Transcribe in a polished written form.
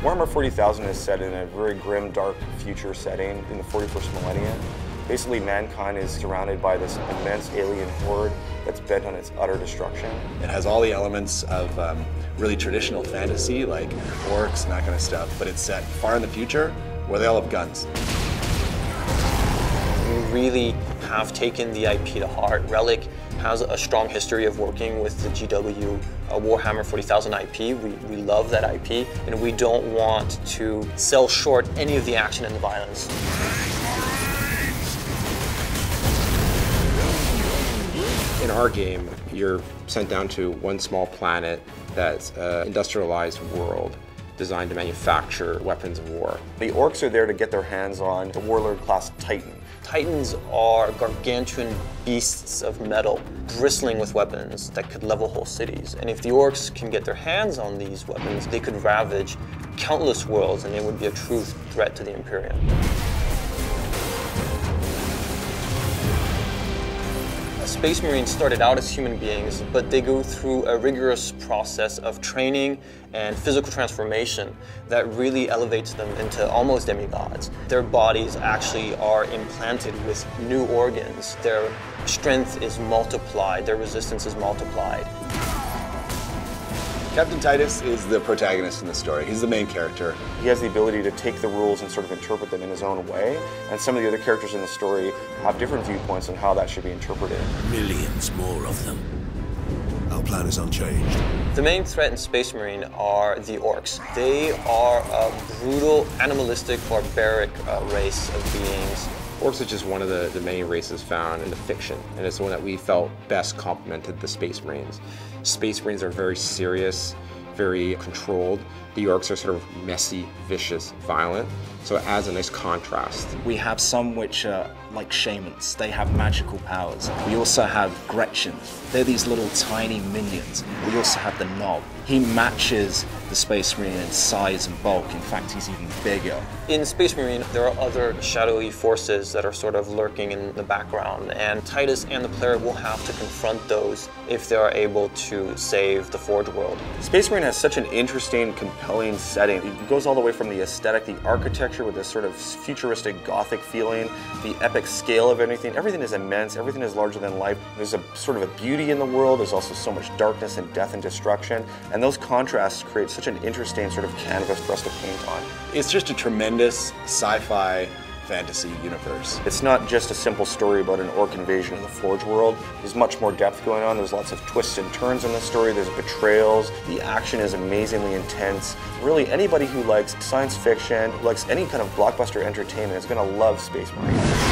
Warhammer 40,000 is set in a very grim, dark future setting in the 41st millennium. Basically, mankind is surrounded by this immense alien horde that's bent on its utter destruction. It has all the elements of really traditional fantasy, like orcs and that kind of stuff, but it's set far in the future where they all have guns. We really have taken the IP to heart. Relic has a strong history of working with the GW Warhammer 40,000 IP. We love that IP, and we don't want to sell short any of the action and the violence. In our game, you're sent down to one small planet that's an industrialized world designed to manufacture weapons of war. The orcs are there to get their hands on the warlord-class Titan. Titans are gargantuan beasts of metal, bristling with weapons that could level whole cities. And if the orcs can get their hands on these weapons, they could ravage countless worlds, and they would be a true threat to the Imperium. Space Marines started out as human beings, but they go through a rigorous process of training and physical transformation that really elevates them into almost demigods. Their bodies actually are implanted with new organs. Their strength is multiplied, their resistance is multiplied. Captain Titus is the protagonist in the story. He's the main character. He has the ability to take the rules and sort of interpret them in his own way, and some of the other characters in the story have different viewpoints on how that should be interpreted. Millions more of them. Our plan is unchanged. The main threat in Space Marine are the orcs. They are a brutal, animalistic, barbaric race of beings. Orcs is just one of the many races found in the fiction, and it's the one that we felt best complemented the Space Marines. Space Marines are very serious, very controlled. The orcs are sort of messy, vicious, violent, so it adds a nice contrast. We have some which are like shamans. They have magical powers. We also have Gretchen. They're these little tiny minions. We also have the Knob. He matches the Space Marine in size and bulk. In fact, he's even bigger. In Space Marine, there are other shadowy forces that are sort of lurking in the background, and Titus and the player will have to confront those if they are able to save the Forge world. Space Marine has such an interesting, compelling setting. It goes all the way from the aesthetic, the architecture with this sort of futuristic Gothic feeling, the epic scale of everything. Everything is immense, everything is larger than life. There's a sort of a beauty in the world, there's also so much darkness and death and destruction, and those contrasts create such an interesting sort of canvas for us to paint on. It's just a tremendous sci-fi fantasy universe. It's not just a simple story about an orc invasion of the Forge world. There's much more depth going on. There's lots of twists and turns in the story. There's betrayals. The action is amazingly intense. Really, anybody who likes science fiction, who likes any kind of blockbuster entertainment is going to love Space Marine.